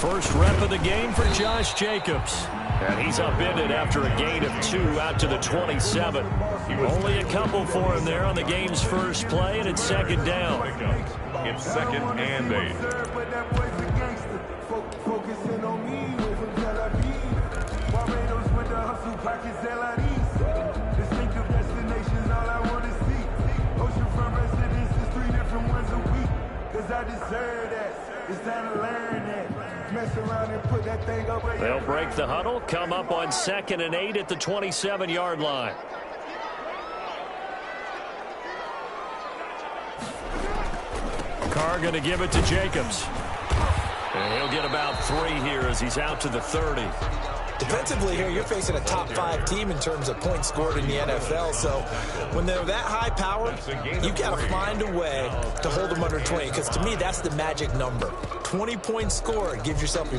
First rep of the game for Josh Jacobs. And he's upended after a gain of 2 out to the 27. Only a couple for him there on the game's first play, and it's second down. It's 2nd and 8. Focusing on me from Tel Aviv. Barbados with the hustle pockets, distinctive destinations, all I want to see. Oceanfront residences, 3 different ones a week. Cause I deserve that. It's time to learn that. Mess around and put that thing up. They'll break the huddle, come up on 2nd and 8 at the 27-yard line. Carr going to give it to Jacobs. And he'll get about 3 here as he's out to the 30. Defensively here, you're facing a top 5 team in terms of points scored in the NFL. So when they're that high powered, you got to find a way to hold them under 20. Because to me, that's the magic number. 20 points scored, you give yourself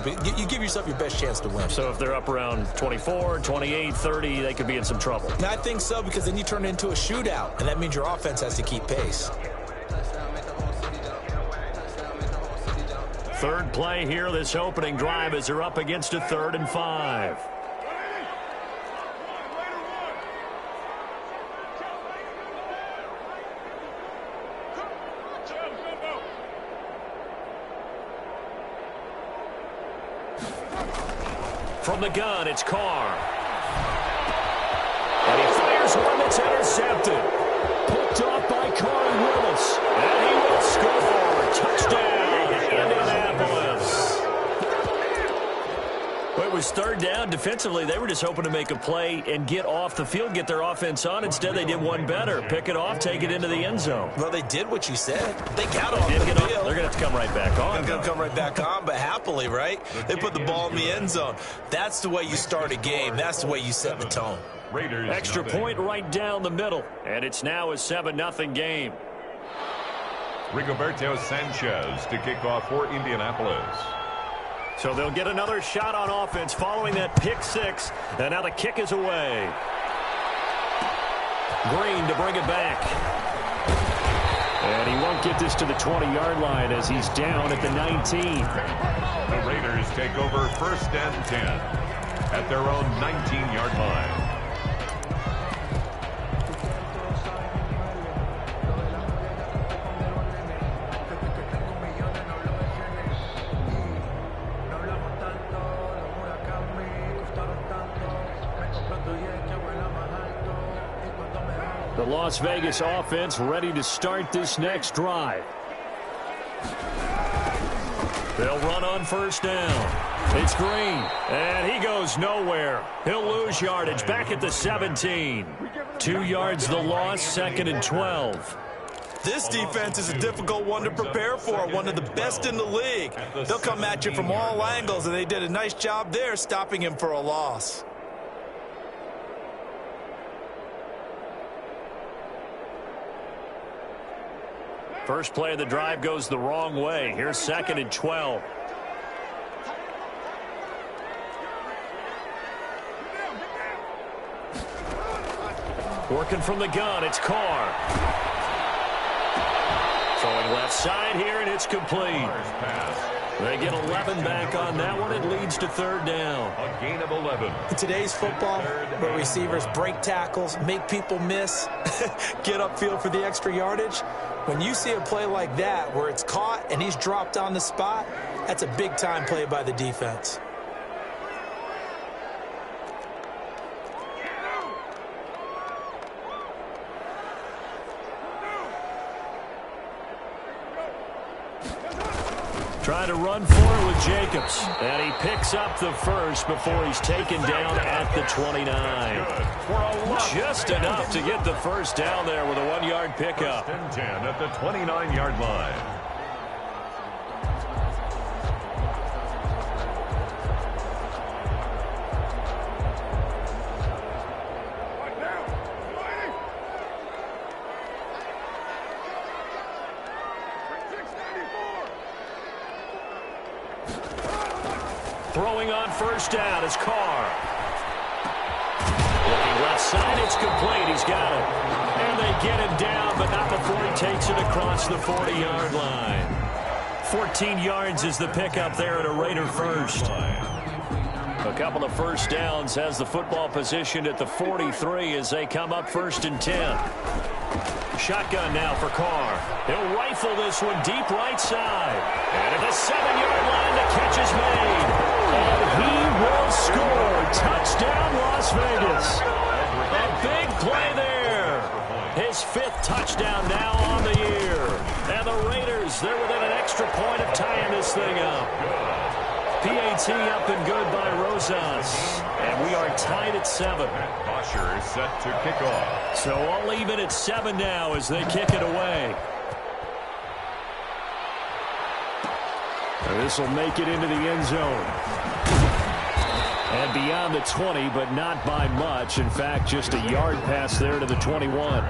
your best chance to win. So if they're up around 24, 28, 30, they could be in some trouble. And I think so, because then you turn it into a shootout, and that means your offense has to keep pace. Third play here, this opening drive, as they're up against a 3rd and 5. From the gun, it's Carr. And he fires one that's intercepted. Picked off by Corey Willis. And he will score. Touchdown, Indianapolis. Well, it was 3rd down. Defensively, they were just hoping to make a play and get off the field, get their offense on. Instead, they did one better. Pick it off, take it into the end zone. Well, they did what you said. They got off the field. They're going to have to come right back on. They're going to come right back on, but happily, right? They put the ball in the end zone. That's the way you start a game. That's the way you set the tone. Raiders Extra point right down the middle. And it's now a 7-0 game. Rigoberto Sanchez to kick off for Indianapolis. So they'll get another shot on offense following that pick 6. And now the kick is away. Green to bring it back. And he won't get this to the 20-yard line as he's down at the 19. The Raiders take over 1st and 10 at their own 19-yard line. The Las Vegas offense ready to start this next drive. They'll run on 1st down. It's Green, and he goes nowhere. He'll lose yardage back at the 17. 2 yards the loss, 2nd and 12. This defense is a difficult one to prepare for, one of the best in the league. They'll come at you from all angles, and they did a nice job there stopping him for a loss. First play of the drive goes the wrong way. Here's 2nd and 12. Working from the gun, it's Carr. Throwing left side here, and it's complete. They get 11 back on that one. It leads to 3rd down. A gain of 11. In today's football, where receivers break tackles, make people miss, get upfield for the extra yardage, when you see a play like that where it's caught and he's dropped on the spot, that's a big-time play by the defense. Trying to run for it with Jacobs. And he picks up the first before he's taken down at the 29. Just enough to get the first down there with a 1-yard pickup. 1st and 10 at the 29-yard line. Throwing on 1st down is Carr. Looking left side, it's complete. He's got it. And they get him down, but not before he takes it across the 40-yard line. 14 yards is the pickup there at a Raider first. A couple of first downs has the football positioned at the 43 as they come up 1st and 10. Shotgun now for Carr. He'll rifle this one deep right side. And at the 7-yard line, the catch is made. And he will score. Touchdown, Las Vegas. A big play there. His 5th touchdown now on the year. And the Raiders, they're within an extra point of tying this thing up. PAT up and good by Rosas. And we are tied at 7. Bosher is set to kick off. So all even at 7 now as they kick it away. This will make it into the end zone. And beyond the 20, but not by much. In fact, just a yard pass there to the 21.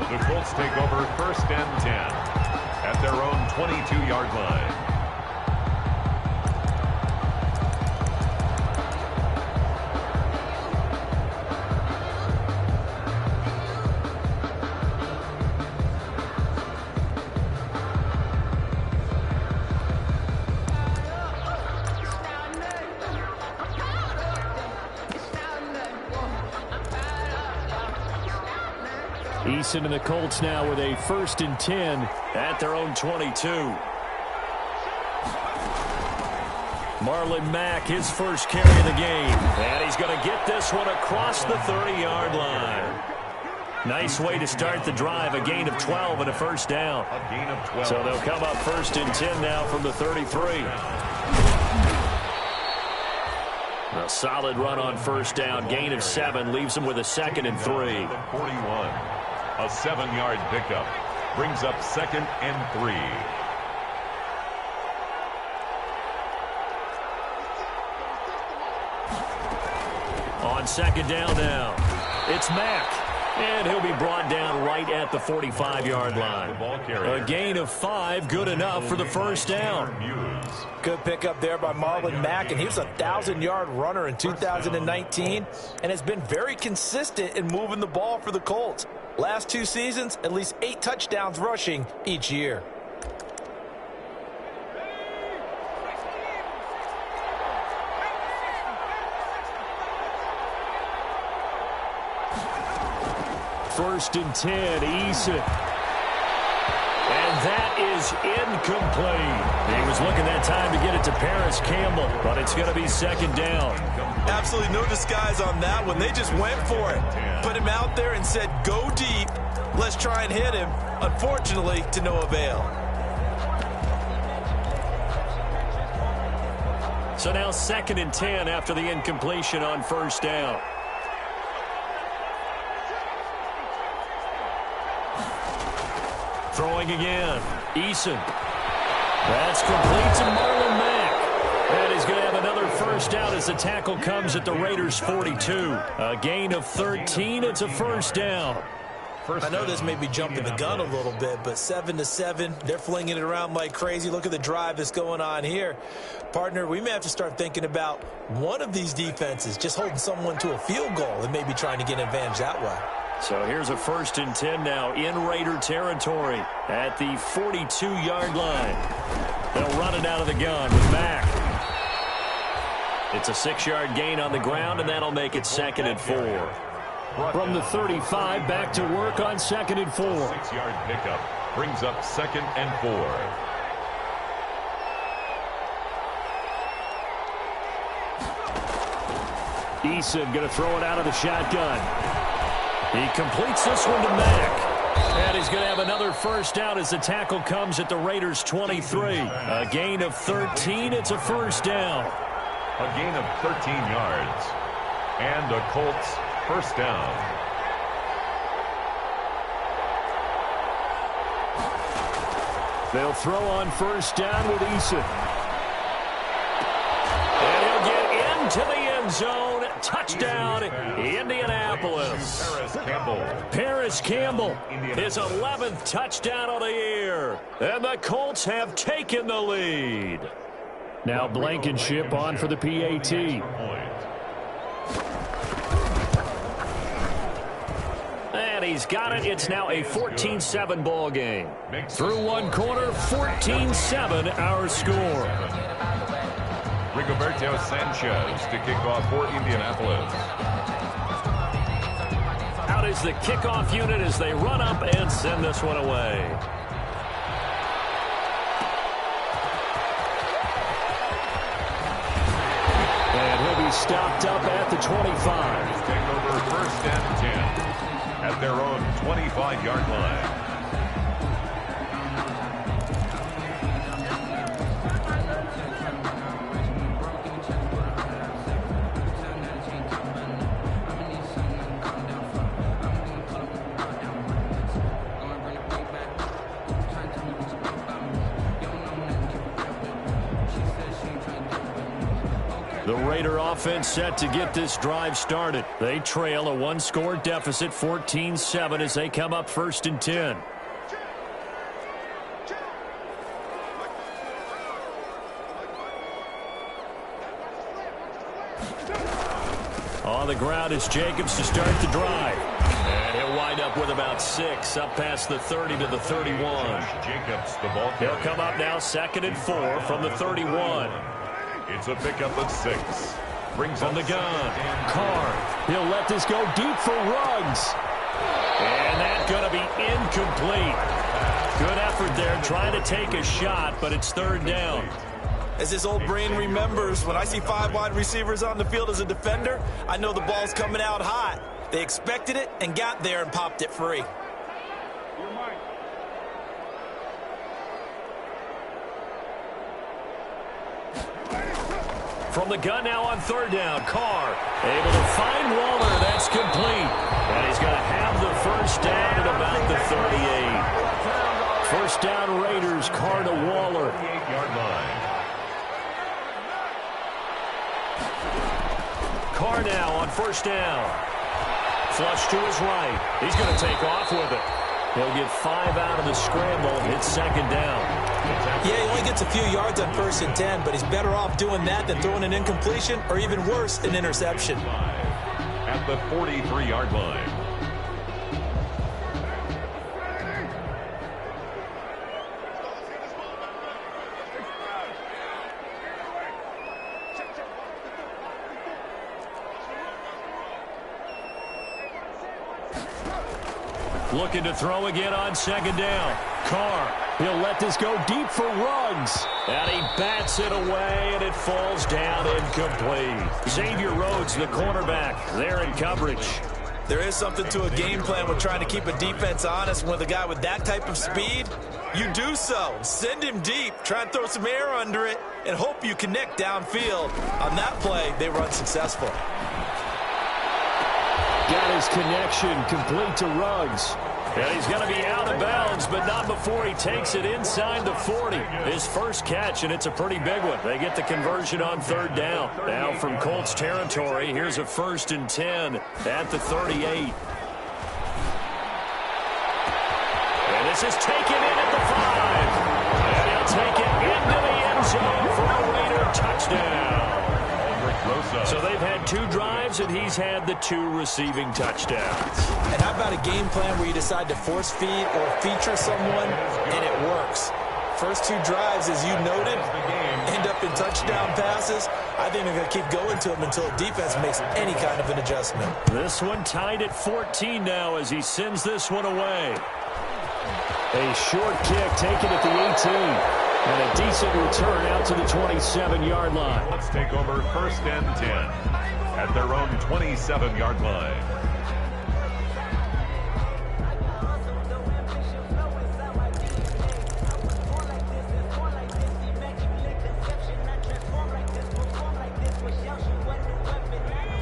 The Colts take over 1st and 10 at their own 22-yard line. Eason and the Colts now with a 1st and 10 at their own 22. Marlon Mack, his first carry of the game. And he's going to get this one across the 30-yard line. Nice way to start the drive. A gain of 12 and a first down. A gain of 12. So they'll come up 1st and 10 now from the 33. A solid run on first down. Gain of 7 leaves them with a 2nd and 3. 41. A 7-yard pickup brings up 2nd and 3. On 2nd down now, it's Mack. And he'll be brought down right at the 45-yard line. A gain of 5, good enough for the first down. Good pickup there by Marlon Mack, and he was a 1,000-yard runner in 2019 and has been very consistent in moving the ball for the Colts. Last 2 seasons, at least 8 touchdowns rushing each year. First and 10, Eason. And that is incomplete. He was looking that time to get it to Paris Campbell, but it's going to be 2nd down. Absolutely no disguise on that one. They just went for it. Put him out there and said, go deep. Let's try and hit him. Unfortunately, to no avail. So now 2nd and 10 after the incompletion on first down. Throwing again. Eason. That's complete to Marlon Mack. And he's going to have another first down as the tackle comes at the Raiders' 42. A gain of 13. It's a first down. I know this may be jumping the gun a little bit, but 7-7, they're flinging it around like crazy. Look at the drive that's going on here. Partner, we may have to start thinking about one of these defenses just holding someone to a field goal and maybe trying to get an advantage that way. So here's a 1st and 10 now in Raider territory at the 42-yard line. They'll run it out of the gun with Mack. It's a 6-yard gain on the ground, and that'll make it 2nd and 4. From the 35, back to work on 2nd and 4. 6-yard pickup brings up 2nd and 4. Eason going to throw it out of the shotgun. He completes this one to Mack. And he's going to have another first down as the tackle comes at the Raiders' 23. A gain of 13. It's a first down. A gain of 13 yards. And a Colts first down. They'll throw on first down with Eason. And he'll get into the end zone. Touchdown, Indianapolis. Paris Campbell, his 11th touchdown of the year. And the Colts have taken the lead. Now Blankenship on for the PAT. And he's got it. It's now a 14-7 ball game. Through one quarter, 14-7 our score. Rigoberto Sanchez to kick off for Indianapolis. Out is the kickoff unit as they run up and send this one away. And he'll be stopped up at the 25. Take over first and 10 at their own 25-yard line. The Raider offense set to get this drive started. They trail a one-score deficit, 14-7, as they come up first and 10. On the ground is Jacobs to start the drive. And he'll wind up with about 6, up past the 30 to the 31. Jacobs, the ball He'll carrier. come up now 2nd and 4 from the 31. It's a pickup of 6. Brings From up the gun, second and Carr. He'll let this go deep for Ruggs. And that's going to be incomplete. Good effort there trying to take a shot, but it's 3rd down. As this old brain remembers, when I see 5 wide receivers on the field as a defender, I know the ball's coming out hot. They expected it and got there and popped it free. From the gun now on 3rd down, Carr able to find Waller. That's complete. And he's going to have the first down at about the 38. First down Raiders, Carr to Waller. 38-yard line. Carr now on 1st down. Flush to his right. He's going to take off with it. He'll get 5 out of the scramble. It's 2nd down. Yeah, he only gets a few yards on 1st and 10, but he's better off doing that than throwing an incompletion or even worse, an interception. At the 43-yard line. Looking to throw again on 2nd down. Carr, he'll let this go deep for Ruggs. And he bats it away, and it falls down incomplete. Xavier Rhodes, the cornerback, there in coverage. There is something to a game plan with trying to keep a defense honest. With a guy with that type of speed, you do so. Send him deep, try and throw some air under it, and hope you connect downfield. On that play, they were unsuccessful. Got his connection complete to Ruggs. And he's going to be out of bounds, but not before he takes it inside the 40. His first catch, and it's a pretty big one. They get the conversion on 3rd down. Now from Colts territory, here's a 1st and 10 at the 38. And this is taken in at the 5. And he'll take it into the end zone for a Raider touchdown. So they've had 2 drives, and he's had the 2 receiving touchdowns. And how about a game plan where you decide to force feed or feature someone, and it works? First 2 drives, as you noted, end up in touchdown passes. I think they're going to keep going to him until defense makes any kind of an adjustment. This one tied at 14 now as he sends this one away. A short kick taken at the 18. And a decent return out to the 27-yard line. Let's take over 1st and 10 at their own 27-yard line.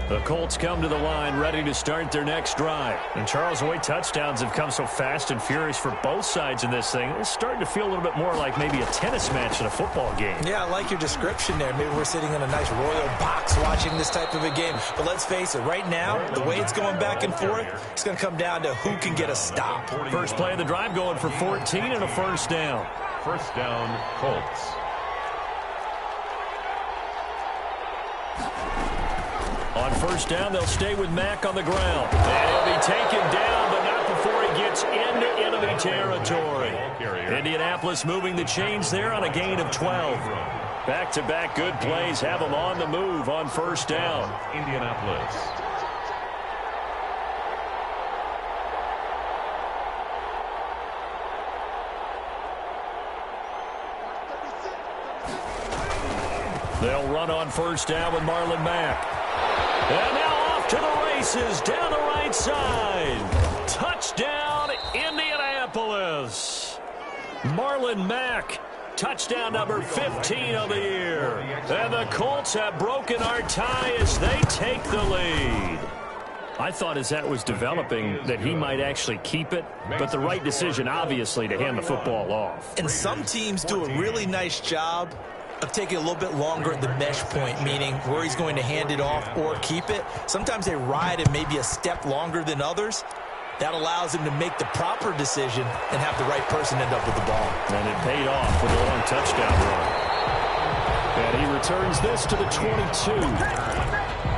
The Colts come to the line ready to start their next drive. And Charles, the way touchdowns have come so fast and furious for both sides in this thing, it's starting to feel a little bit more like maybe a tennis match than a football game. Yeah, I like your description there. Maybe we're sitting in a nice royal box watching this type of a game. But let's face it, right now, the way it's going back and forth, it's going to come down to who can get a stop. First play of the drive going for 14 and a 1st down. 1st down, Colts. On 1st down, they'll stay with Mack on the ground. And he'll be taken down, but not gets into enemy territory. Indianapolis moving the chains there on a gain of 12. Back-to-back good plays have them on the move on first down. Indianapolis. They'll run on first down with Marlon Mack. And now off to the races down the right side. Touchdown, Indianapolis. Marlon Mack, touchdown number 15 of the year. And the Colts have broken our tie as they take the lead. I thought as that was developing that he might actually keep it, but the right decision, obviously, to hand the football off. And some teams do a really nice job of taking a little bit longer at the mesh point, meaning where he's going to hand it off or keep it. Sometimes they ride it maybe a step longer than others. That allows him to make the proper decision and have the right person end up with the ball. And it paid off with a long touchdown run. And he returns this to the 22.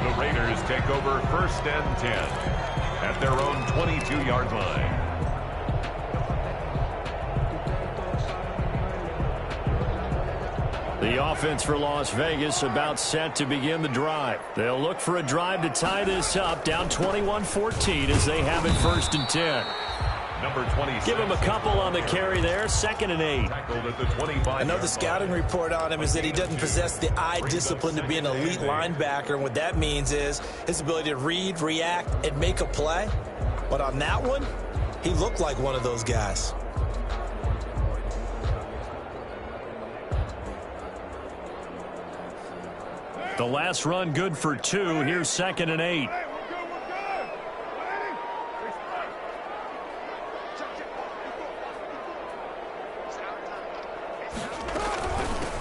The Raiders take over first and 10 at their own 22-yard line. The offense for Las Vegas about set to begin the drive. They'll look for a drive to tie this up, down 21-14 as they have it first and 10. Number 26. Give him a couple on the carry there, 2nd and 8. Another scouting report on him is that he doesn't possess the eye discipline to be an elite linebacker. And what that means is his ability to read, react, and make a play. But on that one, he looked like one of those guys. The last run good for 2. Here's 2nd and 8.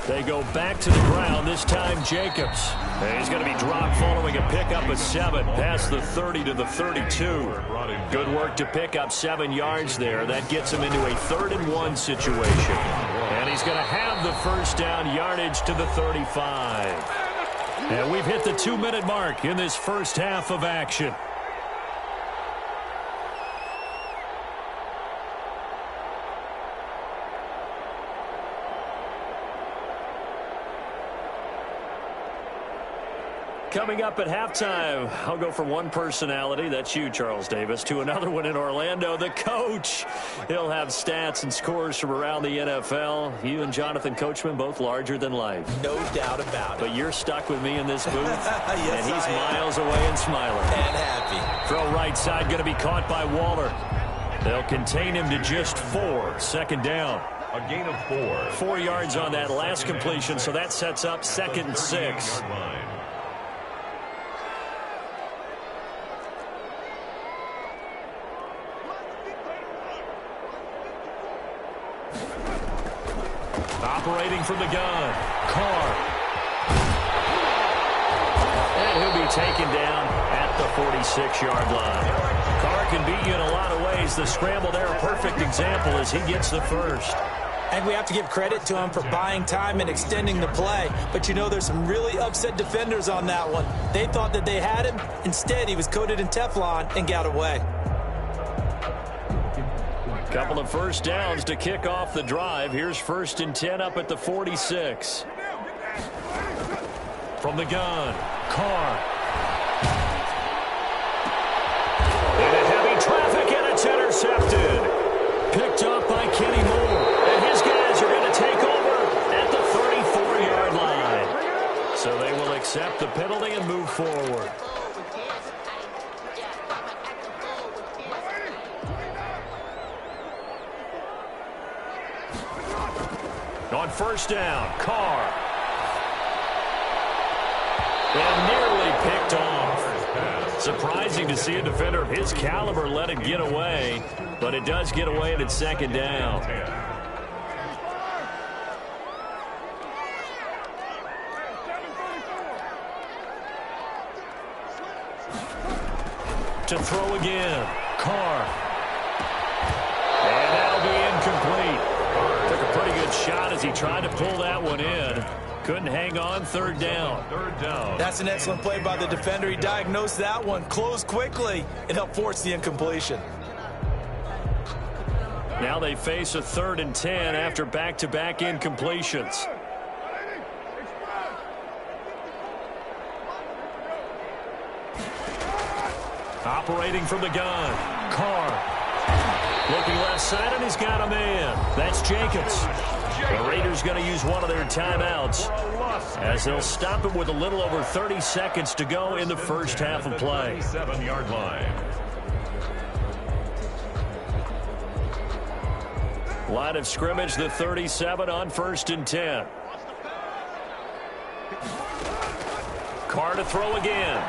They go back to the ground, this time Jacobs. And he's going to be dropped following a pickup of 7, past the 30 to the 32. Good work to pick up 7 yards there. That gets him into a 3rd and 1 situation. And he's going to have the first down, yardage to the 35. And we've hit the 2-minute mark in this first half of action. Coming up at halftime, I'll go from one personality, that's you, Charles Davis, to another one in Orlando, the coach. He'll have stats and scores from around the NFL. You and Jonathan Coachman, both larger than life. No doubt about it. But you're stuck with me in this booth, yes, and he's miles away and smiling. And happy. Throw right side, going to be caught by Waller. They'll contain him to just 4, 2nd down. A gain of 4. 4 yards on that last completion, so that sets up 2nd and 6. Operating from the gun, Carr. And he'll be taken down at the 46-yard line. Carr can beat you in a lot of ways. The scramble there, a perfect example as he gets the first. And we have to give credit to him for buying time and extending the play. But, you know, there's some really upset defenders on that one. They thought that they had him. Instead, he was coated in Teflon and got away. Couple of first downs to kick off the drive. Here's 1st and 10 up at the 46. From the gun, Carr. Into heavy traffic, and it's intercepted. Picked up by Kenny Moore. And his guys are going to take over at the 34-yard line. So they will accept the penalty and move forward. On first down, Carr. And nearly picked off. Surprising to see a defender of his caliber let it get away, but it does get away and it's 2nd down. To throw again, Carr. And that'll be incomplete. Took a pretty good shot as he tried to pull that one in. Couldn't hang on, 3rd down. That's an excellent play by the defender. He diagnosed that one, closed quickly, and helped force the incompletion. Now they face a 3rd and 10 after back-to-back incompletions. Operating from the gun, Carr. Looking left side, and he's got a man. That's Jacobs. The Raiders going to use one of their timeouts as they'll stop it with a little over 30 seconds to go in the first half of play. 7-yard line. Line of scrimmage, the 37 on 1st and 10. Carr to throw again.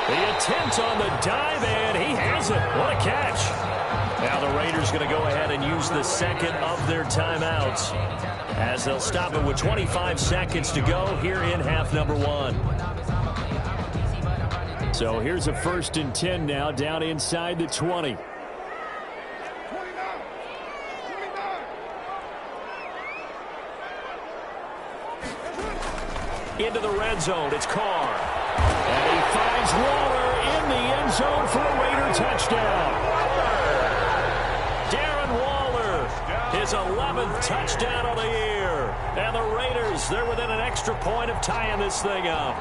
The attempt on the dive, and he has it. What a catch. Now the Raiders going to go ahead and use the second of their timeouts as they'll stop it with 25 seconds to go here in half number 1. So here's a 1st and 10 now down inside the 20. Into the red zone, it's Carr. And he finds Waller in the end zone for a Raider touchdown. Darren Waller, his 11th touchdown of the year. And the Raiders, they're within an extra point of tying this thing up.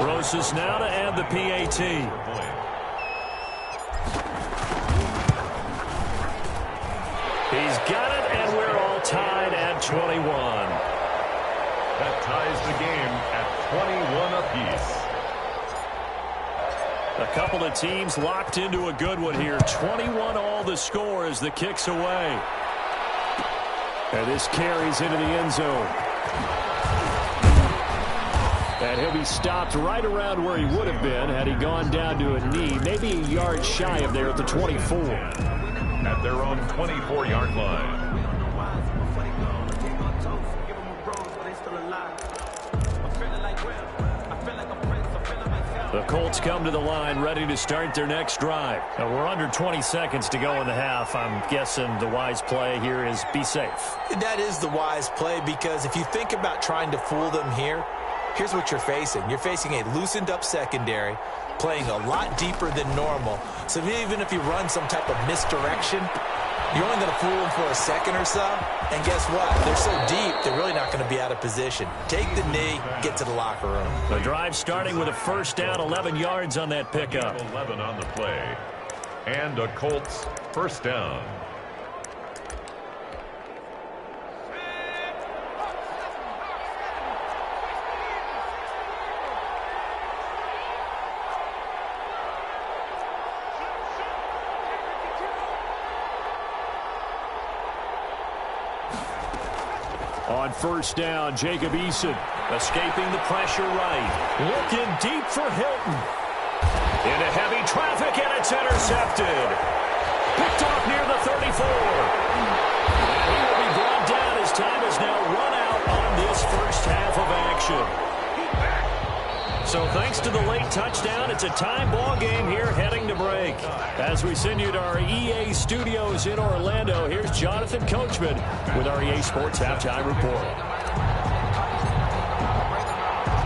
Rosas now to add the PAT. He's got it, and we're all tied at 21. That ties the game at 21 apiece. A couple of teams locked into a good one here. 21 all the score as the kick's away. And this carries into the end zone. And he'll be stopped right around where he would have been had he gone down to a knee, maybe a yard shy of there at the 24. At their own 24-yard line. The Colts come to the line ready to start their next drive. Now we're under 20 seconds to go in the half. I'm guessing the wise play here is be safe. That is the wise play, because if you think about trying to fool them here, here's what you're facing. You're facing a loosened up secondary, playing a lot deeper than normal. So even if you run some type of misdirection, you're only going to fool them for a second or so. And guess what? They're so deep, they're really not going to be out of position. Take the knee, get to the locker room. The drive starting with a first down, 11 yards on that pickup. 11 on the play. And a Colts first down. On first down, Jacob Eason escaping the pressure right. Looking deep for Hilton. Into heavy traffic, and it's intercepted. Picked off near the 34. And he will be brought down as time has now run out on this first half of action. So thanks to the late touchdown, it's a tie ball game here heading to break. As we send you to our EA studios in Orlando, here's Jonathan Coachman with our EA Sports Halftime Report.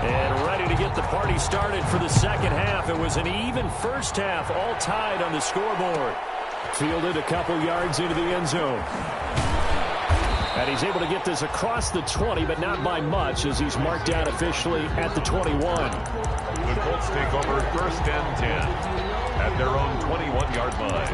And ready to get the party started for the second half. It was an even first half, all tied on the scoreboard. Fielded a couple yards into the end zone. And he's able to get this across the 20, but not by much, as he's marked out officially at the 21. The Colts take over first and 10 at their own 21-yard line.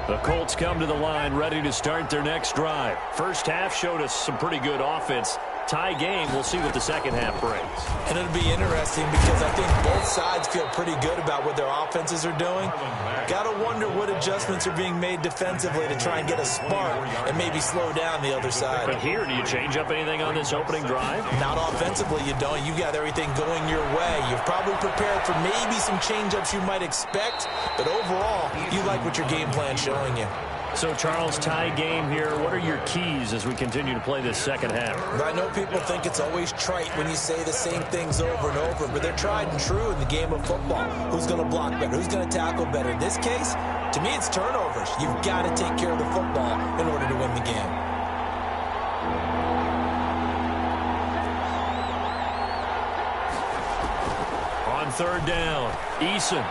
The Colts come to the line ready to start their next drive. First half showed us some pretty good offense. Tie game, we'll see what the second half brings. And it'll be interesting because I think both sides feel pretty good about what their offenses are doing. Got to wonder what adjustments are being made defensively to try and get a spark and maybe slow down the other side. But here, do you change up anything on this opening drive? Not offensively, you don't. You got everything going your way. You've probably prepared for maybe some change-ups you might expect, but overall, you like what your game plan's showing you. So, Charles, tie game here. What are your keys as we continue to play this second half? I know people think it's always trite when you say the same things over and over, but they're tried and true in the game of football. Who's going to block better? Who's going to tackle better? In this case, to me, it's turnovers. You've got to take care of the football in order to win the game. third down. Eason.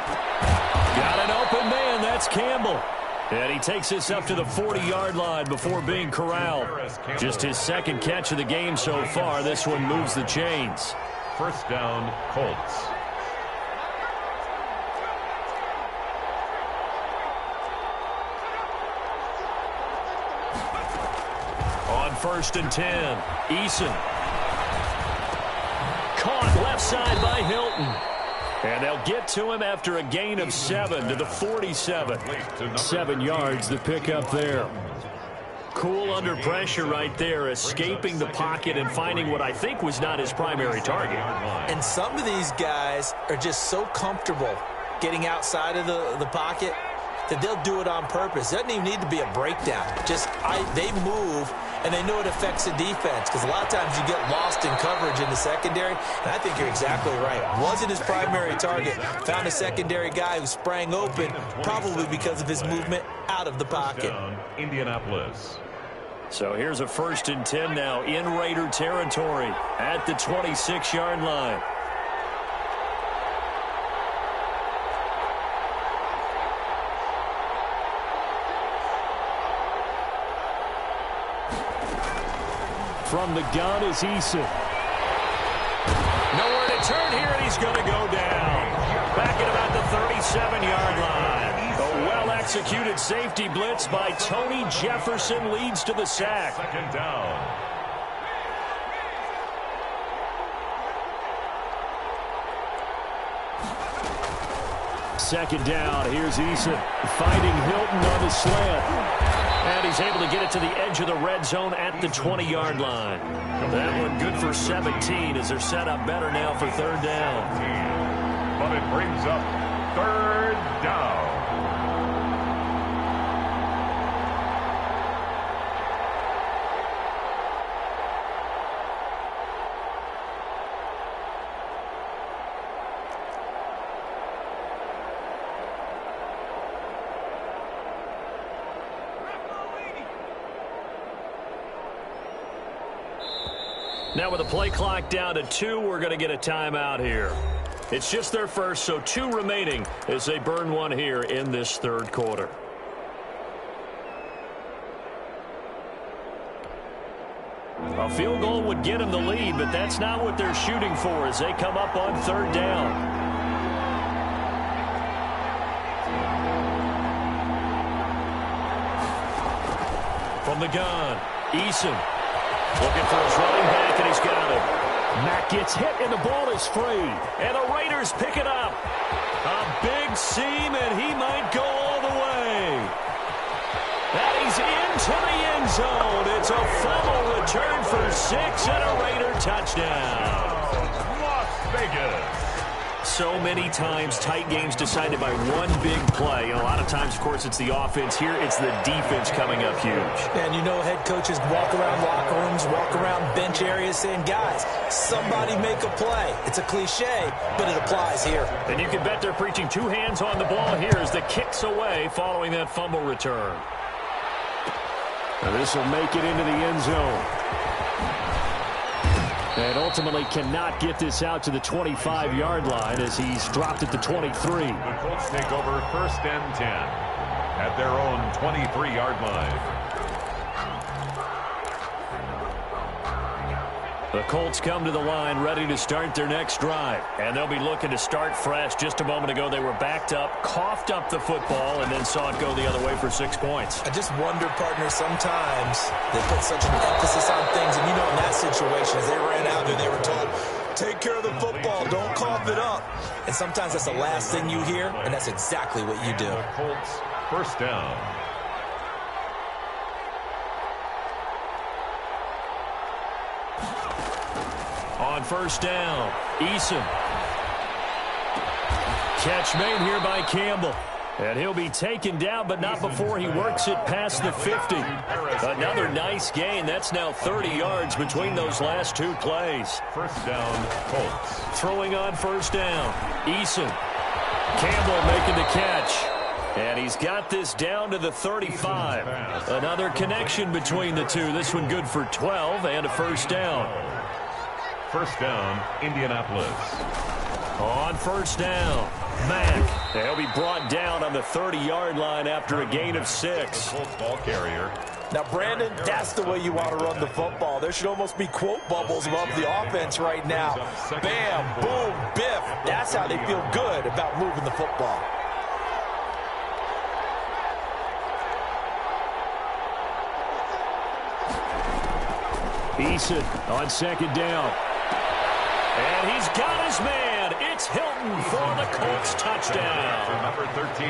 Got an open man. That's Campbell. And he takes this up to the 40-yard line before being corralled. Just his second catch of the game so far. This one moves the chains. First down, Colts. On 1st and 10, Eason. Caught left side by Hilton. And they'll get to him after a gain of 7 to the 47. 7 yards the pick up there. Cool under pressure right there, escaping the pocket and finding what I think was not his primary target. And some of these guys are just so comfortable getting outside of the pocket that they'll do it on purpose. It doesn't even need to be a breakdown. They move, and they know it affects the defense, because a lot of times you get lost in coverage in the secondary, and I think you're exactly right. Wasn't his primary target. Found a secondary guy who sprang open, probably because of his movement out of the pocket. Indianapolis. So here's a 1st and 10 now in Raider territory at the 26-yard line. From the gun is Eason. Nowhere to turn here, and he's going to go down. Back at about the 37-yard line. A well-executed safety blitz by Tony Jefferson leads to the sack. Second down. Second down, here's Eason fighting Hilton on the slant. And he's able to get it to the edge of the red zone at the 20-yard line. That one good for 17 as they're set up better now for third down. But it brings up third down. Now with the play clock down to 2, we're going to get a timeout here. It's just their first, so 2 remaining as they burn one here in this third quarter. A field goal would get them the lead, but that's not what they're shooting for as they come up on third down. From the gun, Eason. Looking for his running back, and he's got him. Mack gets hit, and the ball is free. And the Raiders pick it up. A big seam, and he might go all the way. And he's into the end zone. It's a fumble return for 6 and a Raider touchdown. Las Vegas. So many times tight games decided by one big play. And a lot of times, of course, it's the offense. Here, it's the defense coming up huge. And you know head coaches walk around locker rooms, walk around bench areas saying, guys, somebody make a play. It's a cliche, but it applies here. And you can bet they're preaching 2 hands on the ball here as the kick's away following that fumble return. Now this will make it into the end zone. And ultimately cannot get this out to the 25-yard line as he's dropped at the 23. The Colts take over 1st and 10 at their own 23-yard line. The Colts come to the line ready to start their next drive. And they'll be looking to start fresh. Just a moment ago, they were backed up, coughed up the football, and then saw it go the other way for 6 points. I just wonder, partner, sometimes they put such an emphasis on things. And, you know, in that situation, as they ran out there, they were told, take care of the football, don't cough it up. And sometimes that's the last thing you hear, and that's exactly what you do. The Colts, 1st down. On 1st down, Eason. Catch made here by Campbell. And he'll be taken down, but not before he works it past the 50. Another nice gain. That's now 30 yards between those last 2 plays. 1st down, Colts. Throwing on 1st down, Eason. Campbell making the catch. And he's got this down to the 35. Another connection between the two. This one good for 12 and a 1st down. 1st down, Indianapolis. On first down, Mack. They'll be brought down on the 30-yard line after a gain of 6. Ball carrier. Now, Brandon, that's the way you want to run the football. There should almost be quote bubbles above the offense right now. Bam, boom, biff. That's how they feel good about moving the football. Eason on second down. And he's got his man. It's Hilton for the Colts touchdown. Number 13,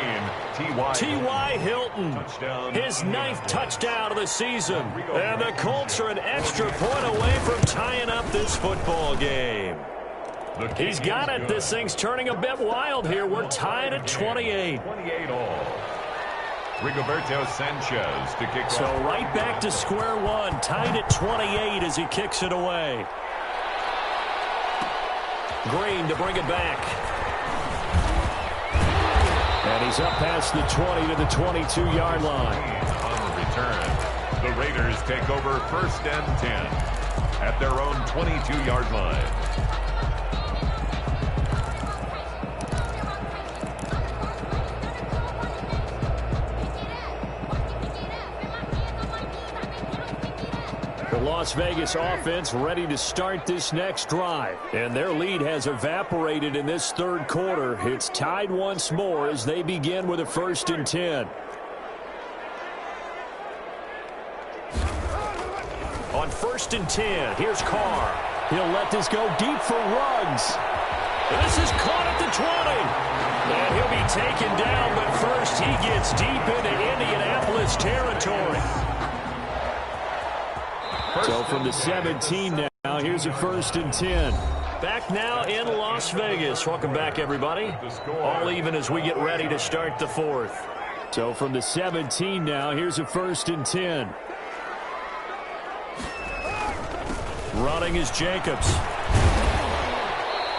T.Y. Hilton. Touchdown. His 9th touchdown of the season. And the Colts are an extra point away from tying up this football game. He's got it. This thing's turning a bit wild here. We're tied at 28. 28 all. Rigoberto Sanchez to kick So off. right back to square one. Tied at 28 as he kicks it away. Green to bring it back. And he's up past the 20 to the 22-yard line. On the return, the Raiders take over 1st and 10 at their own 22-yard line. The Las Vegas offense ready to start this next drive. And their lead has evaporated in this third quarter. It's tied once more as they begin with a 1st and 10. On 1st and 10, here's Carr. He'll let this go deep for Ruggs. This is caught at the 20. And he'll be taken down, but first he gets deep into Indianapolis territory. So from the 17 now, here's a 1st and 10. Back now in Las Vegas. Welcome back, everybody. All even as we get ready to start the 4th. So from the 17 now, here's a 1st and 10. Running is Jacobs.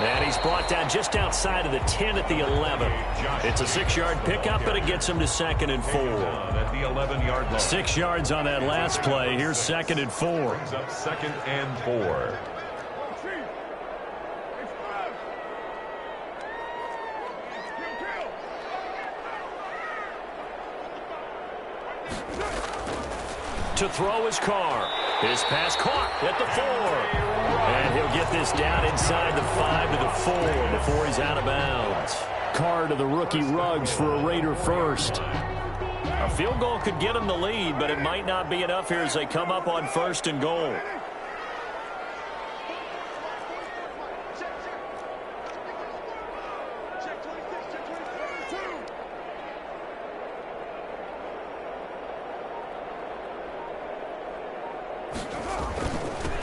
And he's brought down just outside of the 10 at the 11. It's a 6-yard pickup, but it gets him to 2nd and 4. At the 11-yard line. 6 yards on that last play. Here's 2nd and 4. Brings up 2nd and 4. To throw his Carr. His pass caught at the 4. And he'll get this down inside the 5 to the 4 before he's out of bounds. Carr to the rookie Ruggs for a Raider first. A field goal could get him the lead, but it might not be enough here as they come up on 1st and goal.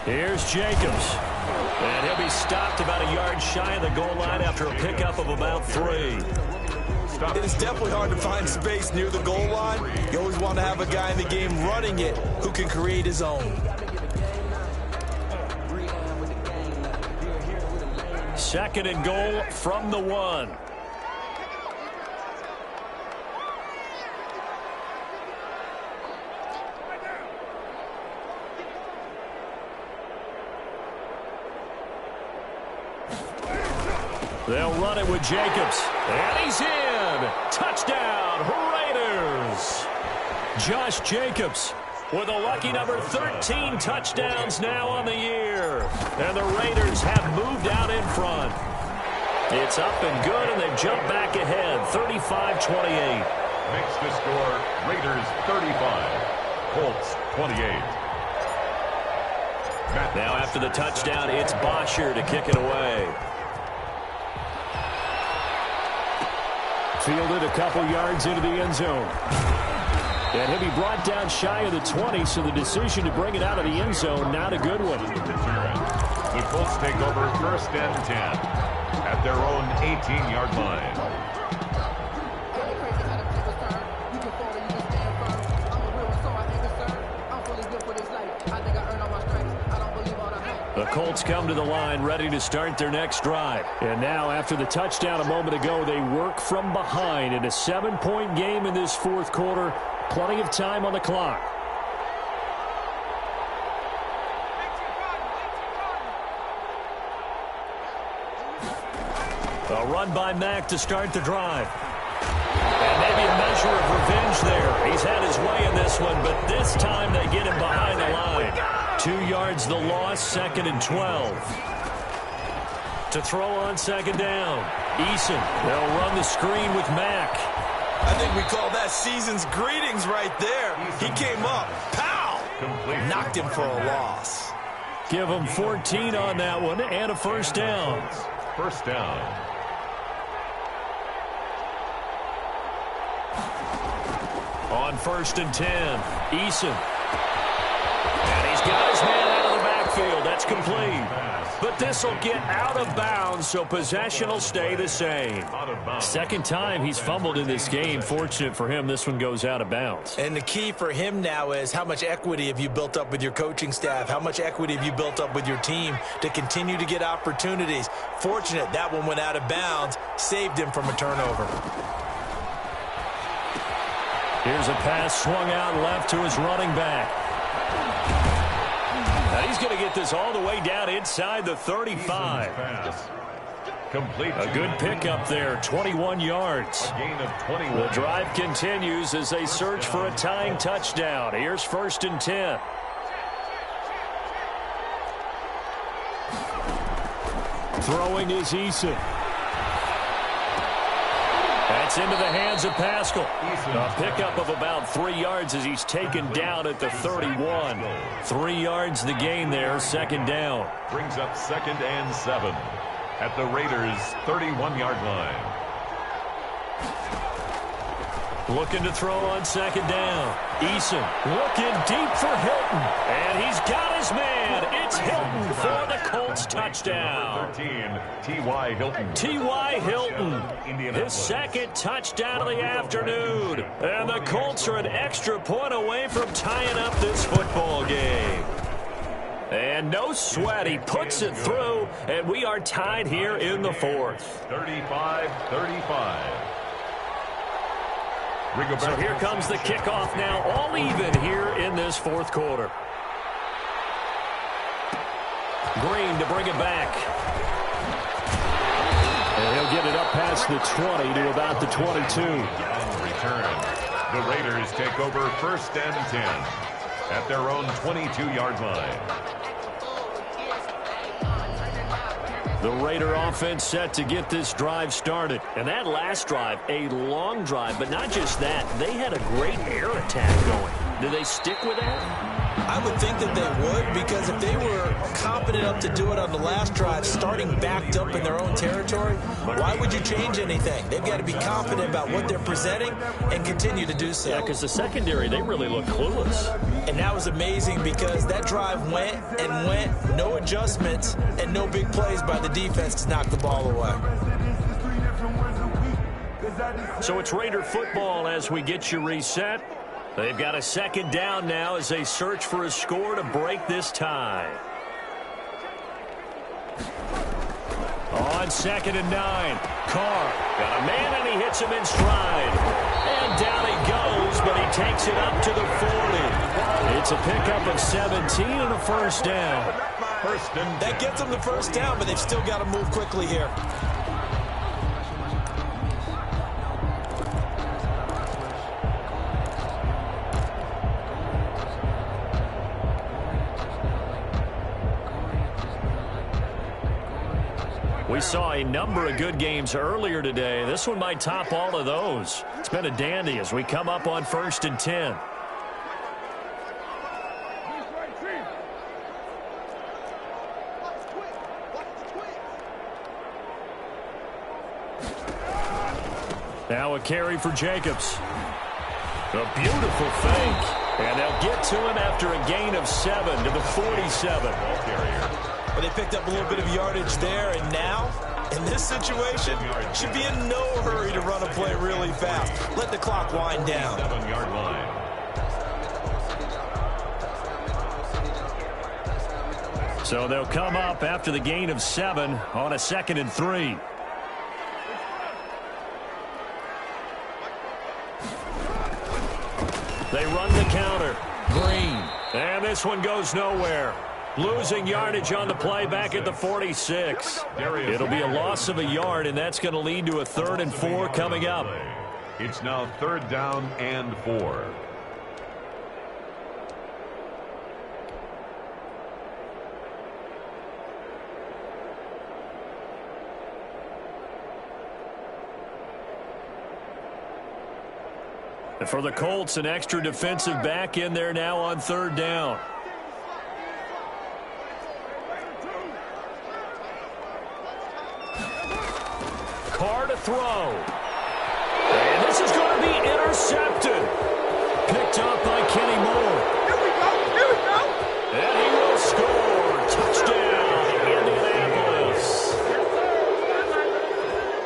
Here's Jacobs. And he'll be stopped about a yard shy of the goal line after a pickup of about 3. It is definitely hard to find space near the goal line. You always want to have a guy in the game running it who can create his own. 2nd and goal from the 1. They'll run it with Jacobs. And he's in. Touchdown, Raiders. Josh Jacobs with a lucky number 13 touchdowns now on the year. And the Raiders have moved out in front. It's up and good, and they've jumped back ahead, 35-28. Makes the score Raiders 35, Colts 28. Now after the touchdown, it's Bosher to kick it away. Fielded a couple yards into the end zone. And he'll be brought down shy of the 20, so the decision to bring it out of the end zone, not a good one. The Colts take over 1st and 10 at their own 18-yard line. The Colts come to the line ready to start their next drive. And now after the touchdown a moment ago, they work from behind in a 7-point game in this 4th quarter. Plenty of time on the clock. A run by Mack to start the drive. And maybe a measure of revenge there. He's had his way in this one, but this time they get him behind the line. 2 yards the loss, 2nd and 12. To throw on 2nd down. Eason, they'll run the screen with Mack. I think we call that season's greetings right there. He came up, pow! Knocked him for a loss. Give him 14 on that one and a first down. First down. On 1st and 10, Eason. And he's got his man out of the backfield. That's complete. But this will get out of bounds, so possession will stay the same. Second time he's fumbled in this game. Fortunate for him, this one goes out of bounds. And the key for him now is how much equity have you built up with your coaching staff? How much equity have you built up with your team to continue to get opportunities? Fortunate that one went out of bounds, saved him from a turnover. Here's a pass swung out left to his running back. Now he's going to get this all the way down inside the 35. Complete. A good pickup there, 21 yards. A gain of 21. The drive continues as they search for a tying touchdown. Here's 1st and 10. Throwing is Eason. That's into the hands of Pascal. A pickup of about 3 yards as he's taken down at the 31. 3 yards the gain there, 2nd down. Brings up 2nd and 7 at the Raiders' 31-yard line. Looking to throw on 2nd down. Eason looking deep for Hilton. And he's got his man. It's Hilton for the Colts touchdown. 13, T.Y. Hilton. T.Y. Hilton, his 2nd touchdown of the afternoon. And the Colts are an extra point away from tying up this football game. And no sweat, he puts it through, and we are tied here in the 4th. 35-35. So here comes the kickoff now, all even here in this 4th quarter. Green to bring it back. And he'll get it up past the 20 to about the 22. Return. The Raiders take over 1st and 10 at their own 22-yard line. The Raider offense set to get this drive started. And that last drive, a long drive, but not just that. They had a great air attack going. Do they stick with that? I would think that they would, because if they were competent enough to do it on the last drive, starting backed up in their own territory, why would you change anything? They've got to be confident about what they're presenting and continue to do so. Yeah, because the secondary, they really look clueless. And that was amazing because that drive went and went, no adjustments, and no big plays by the defense to knock the ball away. So it's Raider football as we get you reset. They've got a 2nd down now as they search for a score to break this tie. On 2nd and 9, Carr got a man and he hits him in stride. And down he goes, but he takes it up to the 40. It's a pickup of 17 and a first down. That gets them the first down, but they've still got to move quickly here. We saw a number of good games earlier today. This one might top all of those. It's been a dandy as we come up on 1st and 10. Now a carry for Jacobs. A beautiful fake. And they'll get to him after a gain of 7 to the 47. But they picked up a little bit of yardage there, and now, in this situation, should be in no hurry to run a play really fast. Let the clock wind down. 7-yard line. So they'll come up after the gain of 7 on a 2nd and 3. They run the counter. Green. And this one goes nowhere. Losing yardage on the play back at the 46. It'll be a loss of a yard, and that's going to lead to a 3rd and 4 coming up. It's now 3rd down and 4. And for the Colts, an extra defensive back in there now on 3rd down. Carr to throw. And this is going to be intercepted. Picked up by Kenny Moore. Here we go. And he will score. Touchdown, Indianapolis.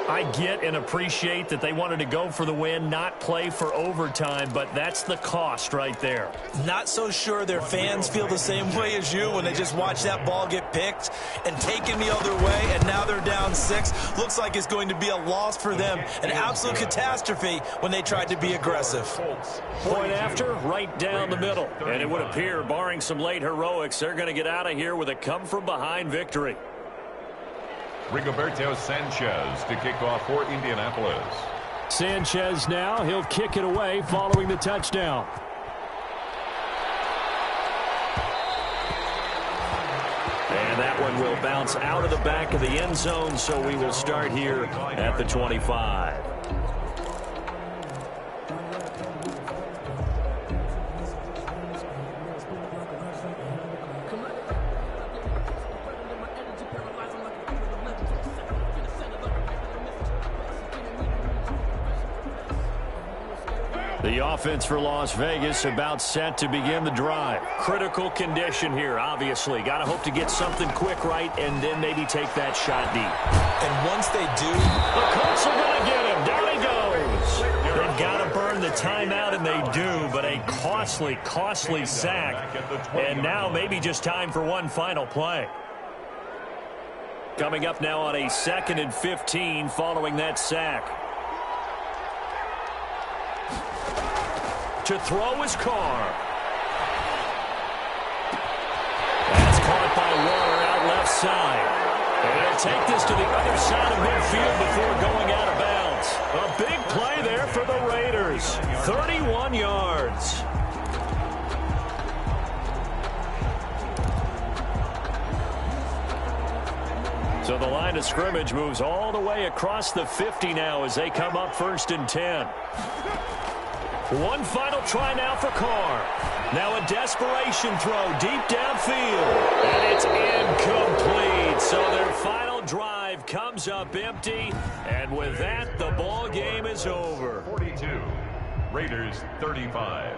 I get and appreciate that they wanted to go for the win, not play for overtime, but that's the cost right there. Not so sure their fans feel the same way as you when they just watch that ball get picked and taken the other way, and now they're down 6. Looks like it's going to be a loss for them, an absolute catastrophe when they tried to be aggressive. Point after, right down the middle. And it would appear, barring some late heroics, they're going to get out of here with a come-from-behind victory. Rigoberto Sanchez to kick off for Indianapolis. Sanchez now, he'll kick it away following the touchdown. And that one will bounce out of the back of the end zone, so we will start here at the 25. The offense for Las Vegas about set to begin the drive. Critical condition here, obviously. Got to hope to get something quick right and then maybe take that shot deep. And once they do, the Colts are going to get him. Down he goes. They've got to burn the timeout, and they do, but a costly sack. And now maybe just time for one final play. Coming up now on a 2nd and 15 following that sack. To throw is Carr. That's caught by Waller out left side. And he'll take this to the other side of midfield before going out of bounds. A big play there for the Raiders. 31 yards. So the line of scrimmage moves all the way across the 50 now as they come up 1st and 10. One final try now for Carr. Now a desperation throw deep downfield. And it's incomplete. So their final drive comes up empty. And with that, the ball game is over. 42. Raiders 35.